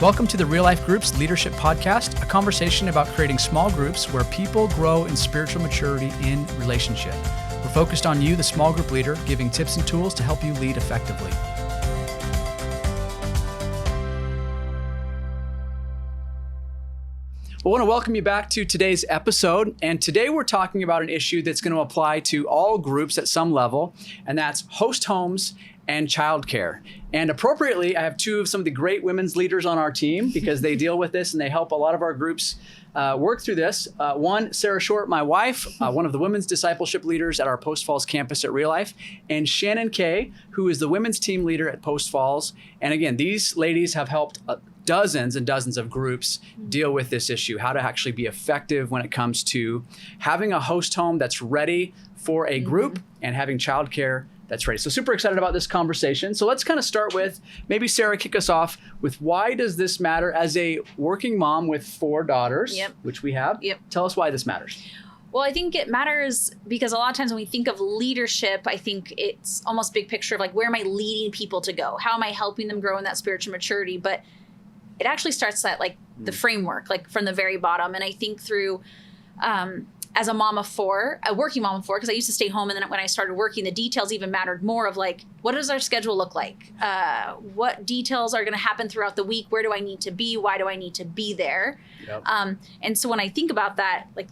Welcome to the Real Life Groups Leadership Podcast, a conversation about creating small groups where people grow in spiritual maturity in relationship. We're focused on you, the small group leader, giving tips and tools to help you lead effectively. I want to welcome you back to today's episode. And today we're talking about an issue that's going to apply to all groups at some level, and that's host homes and childcare. And appropriately, I have two of some of the great women's leaders on our team because they deal with this and they help a lot of our groups work through this. One, Sara, my wife, one of the women's discipleship leaders at our Post Falls campus at Real Life, and Shannon Kay, who is the women's team leader at Post Falls. And again, these ladies have helped dozens and dozens of groups deal with this issue, how to actually be effective when it comes to having a host home that's ready for a group and having childcare that's ready. So super excited about this conversation. So let's kind of start with, maybe Sara, kick us off with why does this matter as a working mom with 4 daughters, which we have. Tell us why this matters. Well, I think it matters because a lot of times when we think of leadership, I think it's almost big picture of like, where am I leading people to go? How am I helping them grow in that spiritual maturity? But it actually starts at like the framework, like from the very bottom. And I think through, as a mom of 4, a working mom of 4, because I used to stay home. And then when I started working, the details even mattered more of like, what does our schedule look like? What details are going to happen throughout the week? Where do I need to be? Why do I need to be there? And so when I think about that, like,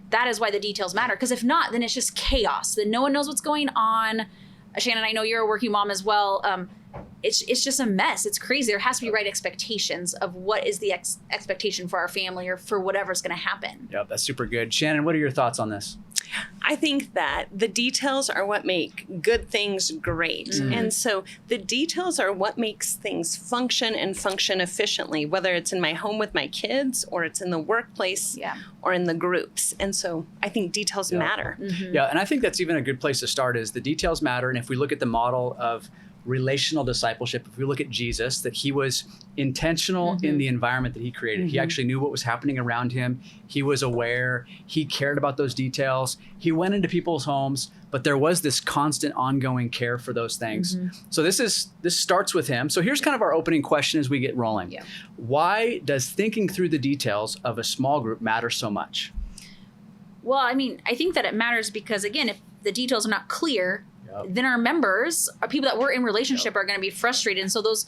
that is why the details matter. Because if not, then it's just chaos. Then no one knows what's going on. Shannon, I know you're a working mom as well. It's just a mess. It's crazy. There has to be right expectations of what is the expectation for our family or for whatever's going to happen. Yep, that's super good. Shannon, what are your thoughts on this? I think that the details are what make good things great. And so the details are what makes things function and function efficiently, whether it's in my home with my kids or it's in the workplace or in the groups. And so I think details matter. Yeah, and I think that's even a good place to start is the details matter. And if we look at the model of relational discipleship, if we look at Jesus, that he was intentional in the environment that he created. He actually knew what was happening around him. He was aware. He cared about those details. He went into people's homes, but there was this constant ongoing care for those things. So this starts with him. So here's kind of our opening question as we get rolling. Why does thinking through the details of a small group matter so much? Well, I mean, I think that it matters because, again, if the details are not clear, then our members, our people that we're in relationship are going to be frustrated. And so those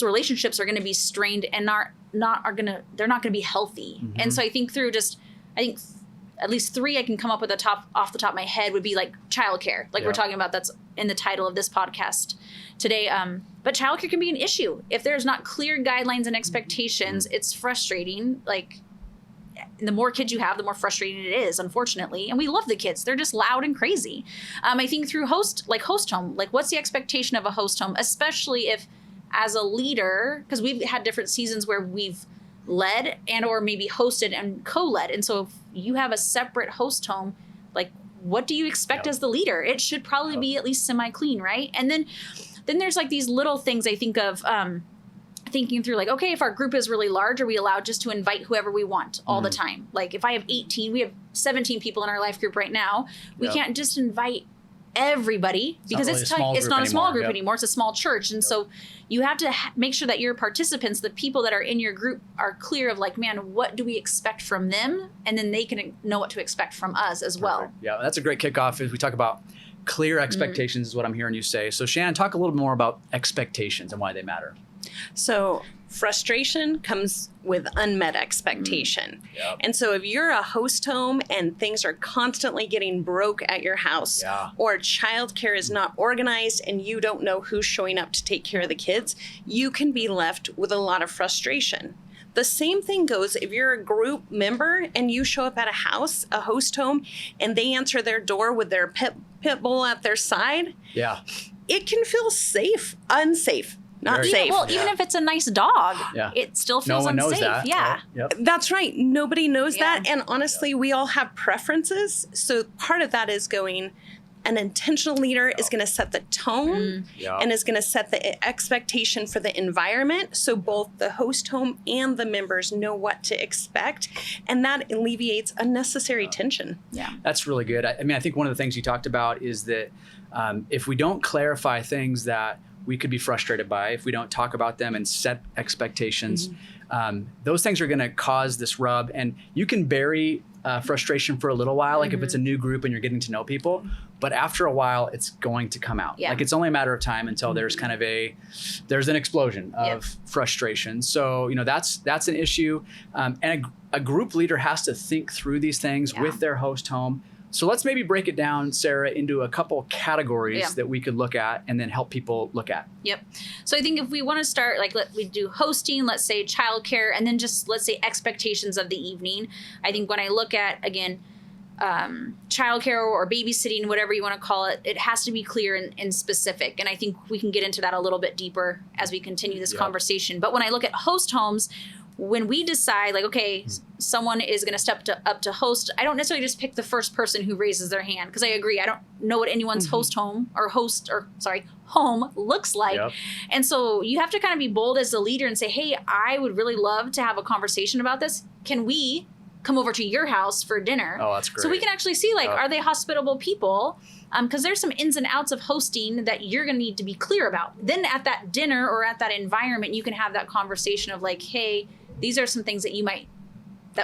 relationships are going to be strained and they're not going to be healthy. And so I think at least 3 I can come up with off the top of my head would be like childcare. Like we're talking about, that's in the title of this podcast today. But childcare can be an issue. If there's not clear guidelines and expectations, it's frustrating. Like, the more kids you have, the more frustrating it is, unfortunately. And we love the kids. They're just loud and crazy. I think through host home, like what's the expectation of a host home, especially if as a leader, because we've had different seasons where we've led and or maybe hosted and co-led. And so if you have a separate host home, like what do you expect as the leader? It should probably be at least semi-clean, right? And then there's like these little things I think of, thinking through like, okay, if our group is really large, are we allowed just to invite whoever we want all the time? Like if I have 18, we have 17 people in our life group right now. We can't just invite everybody because it's not a small group anymore. It's a small church. And so you have to make sure that your participants, the people that are in your group, are clear of like, man, what do we expect from them? And then they can know what to expect from us as well. Yeah, that's a great kickoff as we talk about clear expectations is what I'm hearing you say. So Shannon, talk a little more about expectations and why they matter. So frustration comes with unmet expectation. And so if you're a host home and things are constantly getting broke at your house or childcare is not organized and you don't know who's showing up to take care of the kids, you can be left with a lot of frustration. The same thing goes if you're a group member and you show up at a house, a host home, and they answer their door with their pit bull at their side. It can feel unsafe. Not safe. Well, even if it's a nice dog, it still feels unsafe. No one knows that. Yep. That's right. Nobody knows that. And honestly, we all have preferences. So part of that is going, an intentional leader is going to set the tone and is going to set the expectation for the environment. So both the host home and the members know what to expect. And that alleviates unnecessary tension. That's really good. I mean, I think one of the things you talked about is that if we don't clarify things that we could be frustrated by if we don't talk about them and set expectations. Those things are going to cause this rub, and you can bury frustration for a little while, like if it's a new group and you're getting to know people, but after a while it's going to come out. Like it's only a matter of time until there's kind of there's an explosion of frustration. So, that's an issue. And a group leader has to think through these things with their host home. So let's maybe break it down, Sara, into a couple categories that we could look at and then help people look at. So I think if we want to start, we do hosting, let's say childcare, and then just let's say expectations of the evening. I think when I look at, again, childcare or babysitting, whatever you want to call it, it has to be clear and specific. And I think we can get into that a little bit deeper as we continue this conversation. But when I look at host homes, when we decide someone is going to step up to host, I don't necessarily just pick the first person who raises their hand, because I agree. I don't know what anyone's home looks like. And so you have to kind of be bold as the leader and say, hey, I would really love to have a conversation about this. Can we come over to your house for dinner? Oh, that's great. So we can actually see, are they hospitable people? Because there's some ins and outs of hosting that you're going to need to be clear about. Then at that dinner or at that environment, you can have that conversation of hey, these are some things that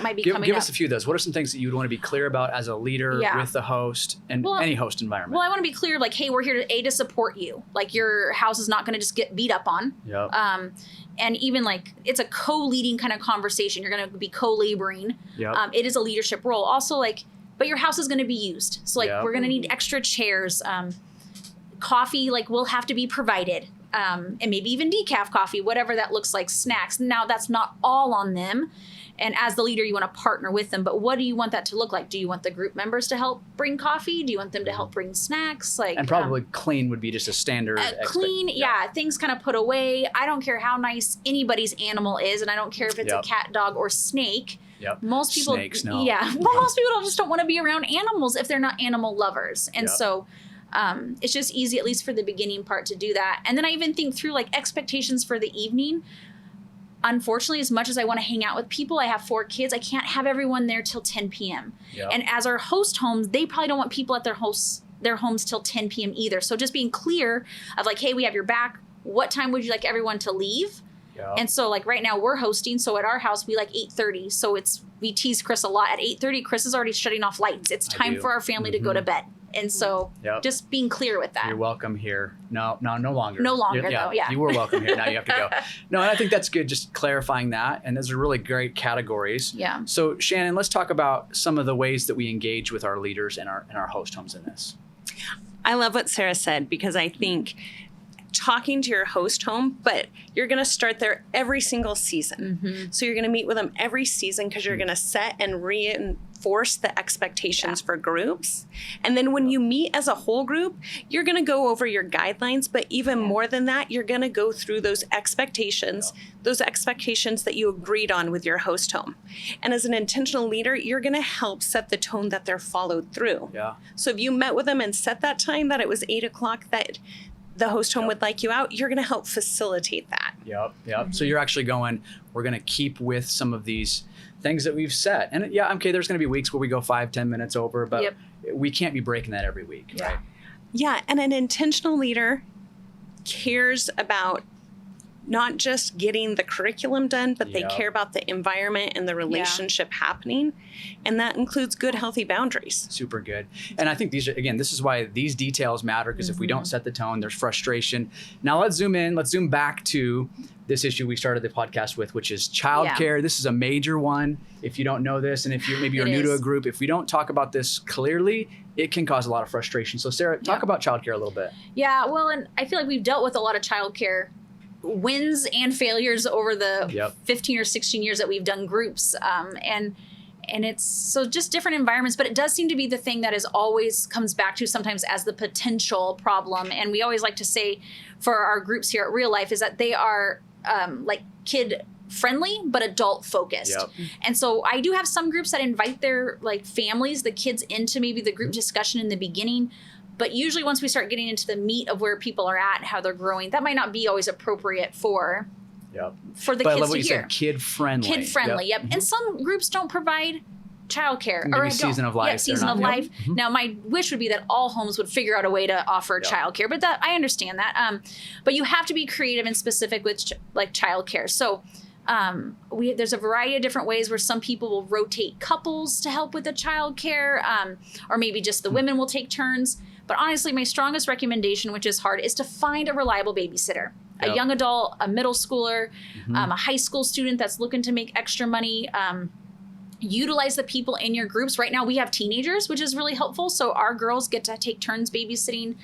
might be coming up. Give us a few of those. What are some things that you would want to be clear about as a leader with the host and any host environment? Well, I want to be clear, hey, we're here to support you. Your house is not going to just get beat up on. And even it's a co-leading kind of conversation. You're going to be co-laboring. It is a leadership role. Also, but your house is going to be used. So we're going to need extra chairs. Coffee, will have to be provided. And maybe even decaf coffee, whatever that looks like, snacks. Now, that's not all on them. And as the leader, you want to partner with them. But what do you want that to look like? Do you want the group members to help bring coffee? Do you want them to help bring snacks? And probably clean would be just a standard. Clean, things kind of put away. I don't care how nice anybody's animal is, and I don't care if it's a cat, dog, or snake. Most people, snakes, no. Most people just don't want to be around animals if they're not animal lovers. And so it's just easy, at least for the beginning part, to do that. And then I even think through expectations for the evening. Unfortunately, as much as I want to hang out with people, I have 4 kids. I can't have everyone there till 10 p.m. And as our host homes, they probably don't want people at their homes till 10 p.m. either. So just being clear of hey, we have your back. What time would you like everyone to leave? And so right now we're hosting. So at our house, we 8:30. So we tease Chris a lot. At 8:30, Chris is already shutting off lights. It's time for our family to go to bed. And so just being clear with that. You're welcome here. No longer. No longer, though, You were welcome here. Now you have to go. No, and I think that's good, just clarifying that. And those are really great categories. So, Shannon, let's talk about some of the ways that we engage with our leaders and our host homes in this. I love what Sara said, because I think talking to your host home, but you're going to start there every single season. So you're going to meet with them every season, because you're going to set and reinforce the expectations for groups. And then when you meet as a whole group, you're going to go over your guidelines, but even more than that, you're going to go through those expectations that you agreed on with your host home. And as an intentional leader, you're going to help set the tone that they're followed through. So if you met with them and set that time that it was 8:00 that the host home would like you out, you're going to help facilitate that. So you're actually we're going to keep with some of these things that we've set. And there's going to be weeks where we go 5-10 minutes over, but we can't be breaking that every week, right? And an intentional leader cares about not just getting the curriculum done, but they care about the environment and the relationship happening. And that includes good, healthy boundaries. Super good. And I think this is why these details matter, because if we don't set the tone, there's frustration. Now let's zoom back to this issue we started the podcast with, which is childcare. This is a major one. If you don't know this, and if you're new to a group, if we don't talk about this clearly, it can cause a lot of frustration. So Sara, talk about childcare a little bit. Well, and I feel like we've dealt with a lot of childcare wins and failures over the 15 or 16 years that we've done groups. And it's so just different environments, but it does seem to be the thing that is always comes back to sometimes as the potential problem. And we always like to say for our groups here at Real Life is that they are kid friendly, but adult focused. And so I do have some groups that invite their families, the kids, into maybe the group discussion in the beginning. But usually once we start getting into the meat of where people are at and how they're growing, that might not be always appropriate for the kids to hear. Said, kid friendly. And some groups don't provide childcare Maybe season of life. Yeah, season of life. Now, my wish would be that all homes would figure out a way to offer childcare, but that I understand that. But you have to be creative and specific with like childcare. So there's a variety of different ways where some people will rotate couples to help with the childcare, or maybe just the women will take turns. But honestly, my strongest recommendation, which is hard, is to find a reliable babysitter. A young adult, a middle schooler, a high school student that's looking to make extra money. Utilize the people in your groups. Right now we have teenagers, which is really helpful. So our girls get to take turns babysitting.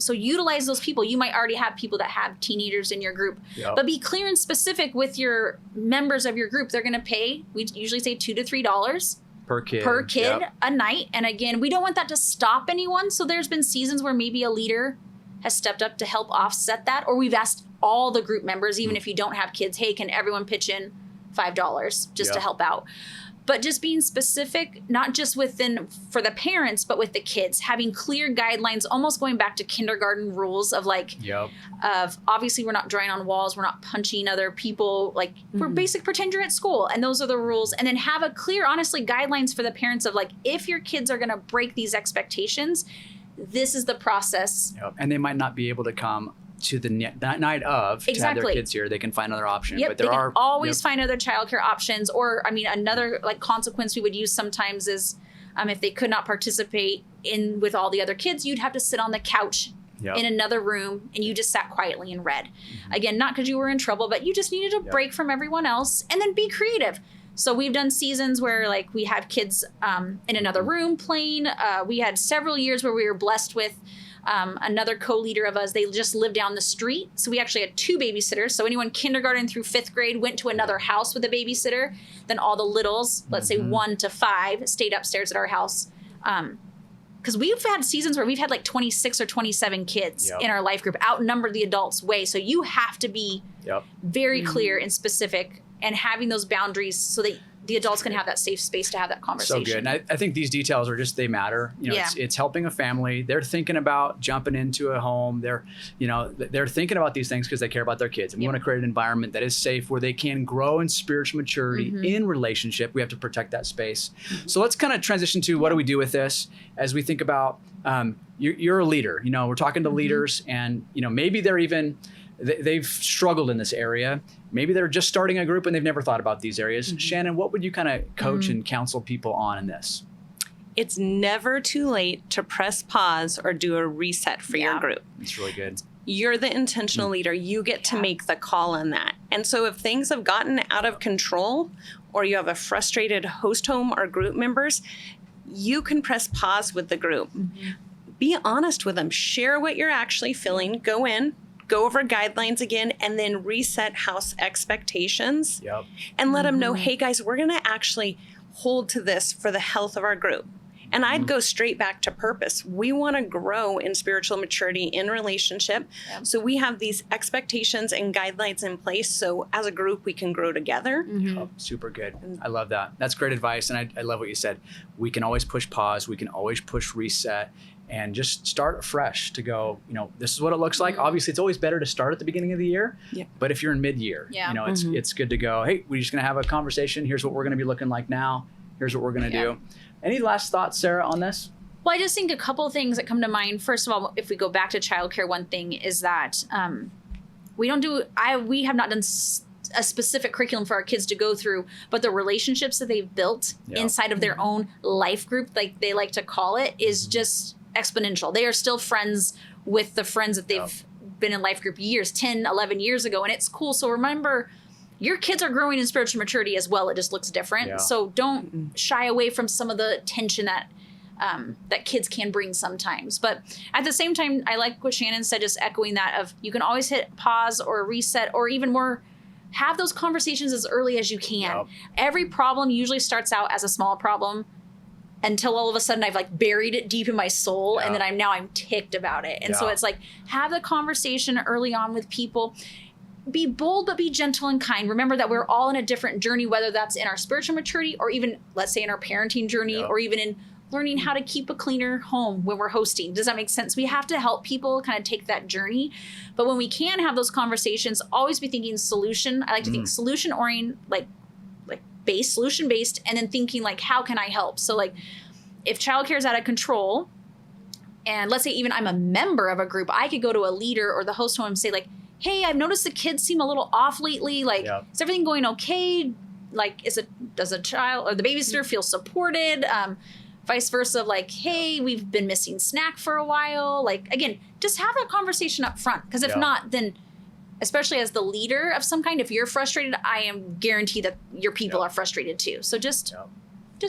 So utilize those people. You might already have people that have teenagers in your group, but be clear and specific with your members of your group. They're going to pay, we usually say $2 to $3 per kid a night. And again, we don't want that to stop anyone. So there's been seasons where maybe a leader has stepped up to help offset that, or we've asked all the group members, even if you don't have kids, hey, can everyone pitch in $5 just to help out? But just being specific, not just for the parents, but with the kids, having clear guidelines, almost going back to kindergarten rules of like, of obviously we're not drawing on walls, we're not punching other people, like we're pretend you're at school, and those are the rules. And then have a clear, honestly, guidelines for the parents of like, if your kids are going to break these expectations, this is the process. And they might not be able to come to the night of to have their kids here. They can find another option. But they can always find other childcare options. Or, I mean, another like consequence we would use sometimes is if they could not participate in with all the other kids, you'd have to sit on the couch in another room and you just sat quietly and read. Again, not because you were in trouble, but you just needed a break from everyone else, and then be creative. So we've done seasons where like we have kids in another room playing. We had several years where we were blessed with another co-leader of us. They just lived down the street. So we actually had 2 babysitters. So anyone kindergarten through 5th grade went to another house with a babysitter. Then all the littles, let's say 1 to 5, stayed upstairs at our house. Because we've had seasons where we've had like 26 or 27 kids in our life group, outnumber the adults way. So you have to be very clear and specific, and having those boundaries so that the adults can have that safe space to have that conversation. So good. And I think these details are they matter. You know, it's helping a family. They're thinking about jumping into a home. They're thinking about these things because they care about their kids. And we want to create an environment that is safe where they can grow in spiritual maturity in relationship. We have to protect that space. So let's kind of transition to what do we do with this as we think about you're a leader. You know, we're talking to leaders, and maybe they've struggled in this area. Maybe they're just starting a group and they've never thought about these areas. Shannon, what would you kind of coach and counsel people on in this? It's never too late to press pause or do a reset for your group. It's really good. You're the intentional leader. You get to make the call on that. And so if things have gotten out of control, or you have a frustrated host home or group members, you can press pause with the group. Be honest with them. Share what you're actually feeling. Go over guidelines again, and then reset house expectations and let them know, hey guys, we're going to actually hold to this for the health of our group. And I'd go straight back to purpose. We want to grow in spiritual maturity in relationship. So we have these expectations and guidelines in place. So as a group, we can grow together. Super good. I love that. That's great advice. And I love what you said. We can always push pause. We can always push reset. And just start fresh to go, this is what it looks like. Obviously, it's always better to start at the beginning of the year. But if you're in mid-year, it's good to go, hey, we're just going to have a conversation. Here's what we're going to be looking like now. Here's what we're going to do. Any last thoughts, Sara, on this? Well, I just think a couple of things that come to mind. First of all, if we go back to childcare, one thing is that we have not done a specific curriculum for our kids to go through, but the relationships that they've built inside of their own life group, like they like to call it, is just exponential. They are still friends with the friends that they've been in life group 10, 11 years ago. And it's cool. So remember, your kids are growing in spiritual maturity as well. It just looks different. So don't shy away from some of the tension that kids can bring sometimes. But at the same time, I like what Shannon said, just echoing that of you can always hit pause or reset, or even more, have those conversations as early as you can. Every problem usually starts out as a small problem, until all of a sudden I've buried it deep in my soul, and then I'm ticked about it. And so it's have the conversation early on with people. Be bold, but be gentle and kind. Remember that we're all in a different journey, whether that's in our spiritual maturity or even, let's say, in our parenting journey, or even in learning how to keep a cleaner home when we're hosting. Does that make sense? We have to help people kind of take that journey. But when we can have those conversations, always be thinking solution. I like to think solution oriented, based, solution based, and then thinking like, how can I help? So like if childcare is out of control, and let's say even I'm a member of a group, I could go to a leader or the host home and say like, hey, I've noticed the kids seem a little off lately. Like, is everything going okay? Like, does a child or the babysitter feel supported? Vice versa, like, hey, we've been missing snack for a while. Like, again, just have that conversation up front. Because if not, then especially as the leader of some kind, if you're frustrated, I am guaranteed that your people are frustrated too. So just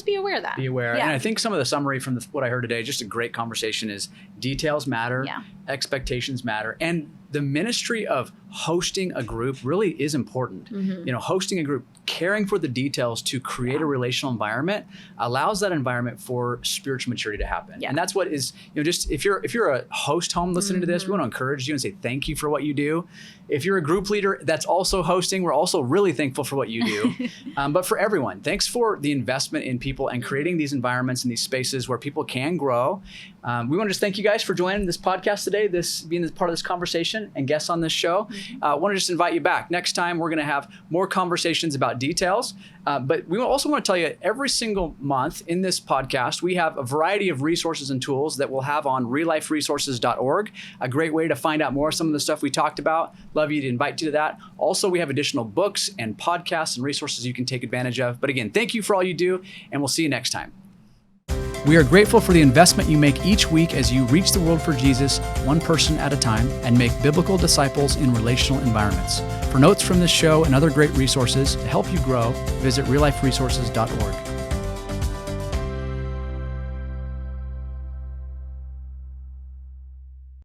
be aware of that. Be aware. Yeah. And I think some of the summary from what I heard today, just a great conversation, is details matter, expectations matter, and the ministry of hosting a group really is important. You know, hosting a group, caring for the details to create a relational environment allows that environment for spiritual maturity to happen. And that's what is, you know, just if you're a host home listening to this, we want to encourage you and say thank you for what you do. If you're a group leader that's also hosting, we're also really thankful for what you do. But for everyone, thanks for the investment in people and creating these environments and these spaces where people can grow. We want to just thank you guys for joining this podcast today, being part of this conversation and guests on this show. I want to just invite you back. Next time, we're going to have more conversations about details. But we also want to tell you, every single month in this podcast, we have a variety of resources and tools that we'll have on realliferesources.org, a great way to find out more of some of the stuff we talked about. Love you to invite you to that. Also, we have additional books and podcasts and resources you can take advantage of. But again, thank you for all you do, and we'll see you next time. We are grateful for the investment you make each week as you reach the world for Jesus, one person at a time, and make biblical disciples in relational environments. For notes from this show and other great resources to help you grow, visit realliferesources.org.